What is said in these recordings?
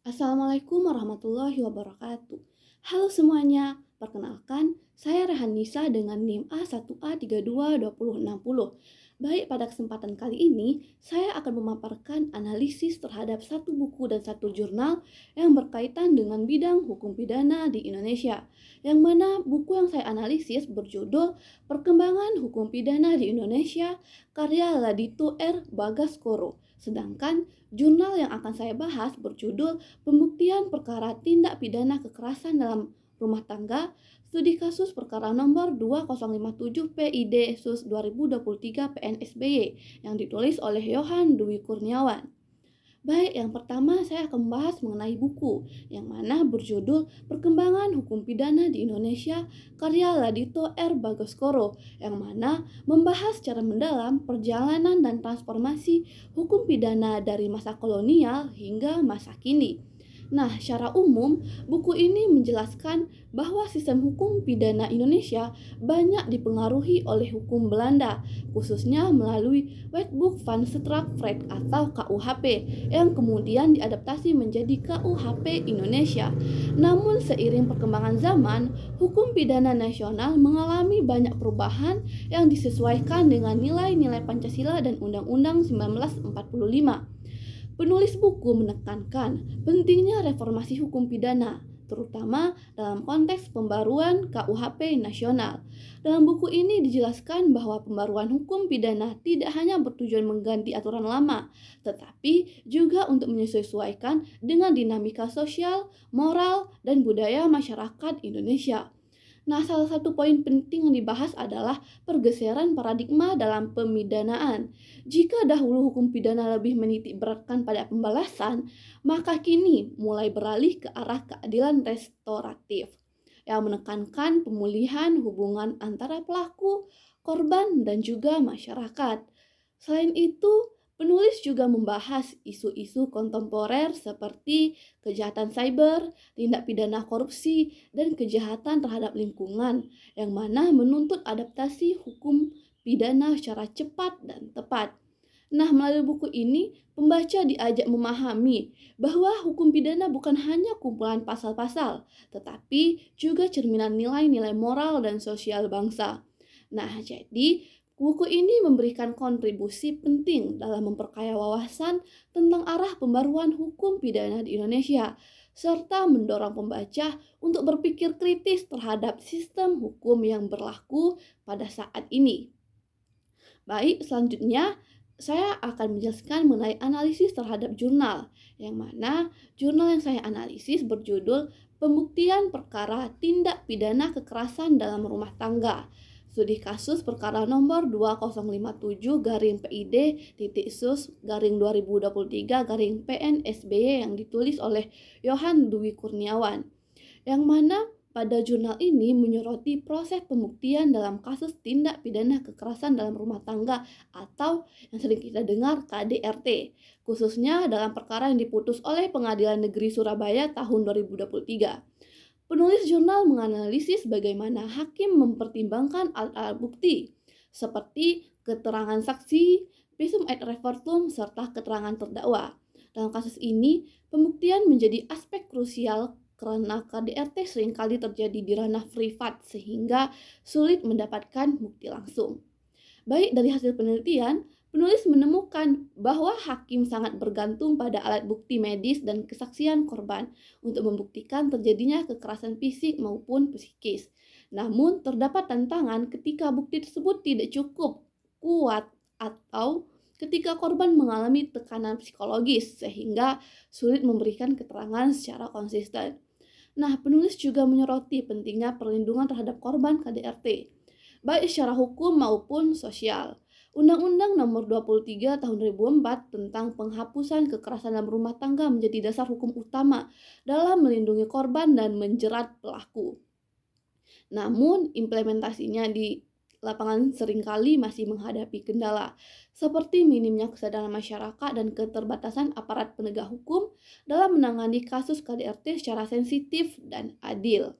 Assalamualaikum warahmatullahi wabarakatuh. Halo semuanya, perkenalkan saya Rehan Nisa dengan NIM A1A322060. Baik, pada kesempatan kali ini saya akan memaparkan analisis terhadap satu buku dan satu jurnal yang berkaitan dengan bidang hukum pidana di Indonesia. Yang mana buku yang saya analisis berjudul Perkembangan Hukum Pidana di Indonesia karya Ladito R. Bagaskoro. Sedangkan jurnal yang akan saya bahas berjudul Pembuktian Perkara Tindak Pidana Kekerasan dalam Rumah Tangga, Studi Kasus Perkara Nomor 2057 PID SUS 2023 PNSBY yang ditulis oleh Yohan Dwi Kurniawan. Baik, yang pertama saya akan membahas mengenai buku yang mana berjudul Perkembangan Hukum Pidana di Indonesia karya Ladito R. Bagaskoro yang mana membahas secara mendalam perjalanan dan transformasi hukum pidana dari masa kolonial hingga masa kini. Nah, secara umum, buku ini menjelaskan bahwa sistem hukum pidana Indonesia banyak dipengaruhi oleh hukum Belanda, khususnya melalui Wetboek van Strafrecht atau KUHP, yang kemudian diadaptasi menjadi KUHP Indonesia. Namun, seiring perkembangan zaman, hukum pidana nasional mengalami banyak perubahan yang disesuaikan dengan nilai-nilai Pancasila dan Undang-Undang 1945. Penulis buku menekankan pentingnya reformasi hukum pidana, terutama dalam konteks pembaruan KUHP nasional. Dalam buku ini dijelaskan bahwa pembaruan hukum pidana tidak hanya bertujuan mengganti aturan lama, tetapi juga untuk menyesuaikan dengan dinamika sosial, moral, dan budaya masyarakat Indonesia. Nah, salah satu poin penting yang dibahas adalah pergeseran paradigma dalam pemidanaan. Jika dahulu hukum pidana lebih menitik beratkan pada pembalasan, maka kini mulai beralih ke arah keadilan restoratif yang menekankan pemulihan hubungan antara pelaku, korban, dan juga masyarakat. Selain itu, penulis juga membahas isu-isu kontemporer seperti kejahatan cyber, tindak pidana korupsi, dan kejahatan terhadap lingkungan, yang mana menuntut adaptasi hukum pidana secara cepat dan tepat. Nah, melalui buku ini, pembaca diajak memahami bahwa hukum pidana bukan hanya kumpulan pasal-pasal, tetapi juga cerminan nilai-nilai moral dan sosial bangsa. Nah, jadi buku ini memberikan kontribusi penting dalam memperkaya wawasan tentang arah pembaruan hukum pidana di Indonesia, serta mendorong pembaca untuk berpikir kritis terhadap sistem hukum yang berlaku pada saat ini. Baik, selanjutnya saya akan menjelaskan mengenai analisis terhadap jurnal, yang mana jurnal yang saya analisis berjudul Pembuktian Perkara Tindak Pidana Kekerasan dalam Rumah Tangga. Studi kasus perkara nomor 2057 garing PID titik sus garing 2023 garing PNSBY yang ditulis oleh Yohan Dwi Kurniawan, yang mana pada jurnal ini menyoroti proses pembuktian dalam kasus tindak pidana kekerasan dalam rumah tangga atau yang sering kita dengar KDRT, khususnya dalam perkara yang diputus oleh Pengadilan Negeri Surabaya tahun 2023. Penulis jurnal menganalisis bagaimana hakim mempertimbangkan alat-alat bukti, seperti keterangan saksi, visum et repertum, serta keterangan terdakwa. Dalam kasus ini, pembuktian menjadi aspek krusial karena KDRT seringkali terjadi di ranah privat sehingga sulit mendapatkan bukti langsung. Baik, dari hasil penelitian, penulis menemukan bahwa hakim sangat bergantung pada alat bukti medis dan kesaksian korban untuk membuktikan terjadinya kekerasan fisik maupun psikis. Namun, terdapat tantangan ketika bukti tersebut tidak cukup kuat atau ketika korban mengalami tekanan psikologis sehingga sulit memberikan keterangan secara konsisten. Nah, penulis juga menyoroti pentingnya perlindungan terhadap korban KDRT, baik secara hukum maupun sosial. Undang-Undang Nomor 23 Tahun 2004 tentang penghapusan kekerasan dalam rumah tangga menjadi dasar hukum utama dalam melindungi korban dan menjerat pelaku. Namun, implementasinya di lapangan seringkali masih menghadapi kendala, seperti minimnya kesadaran masyarakat dan keterbatasan aparat penegak hukum dalam menangani kasus KDRT secara sensitif dan adil.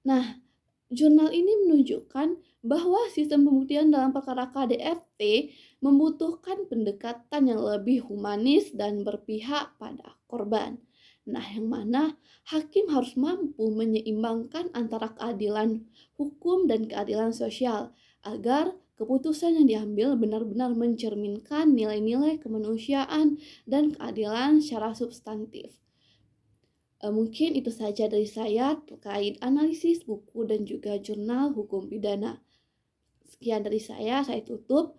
Nah, jurnal ini menunjukkan bahwa sistem pembuktian dalam perkara KDRT membutuhkan pendekatan yang lebih humanis dan berpihak pada korban. Nah, yang mana hakim harus mampu menyeimbangkan antara keadilan hukum dan keadilan sosial agar keputusan yang diambil benar-benar mencerminkan nilai-nilai kemanusiaan dan keadilan secara substantif. Mungkin itu saja dari saya terkait analisis buku dan juga jurnal hukum pidana. Sekian dari saya tutup.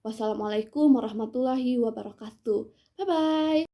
Wassalamualaikum warahmatullahi wabarakatuh. Bye bye.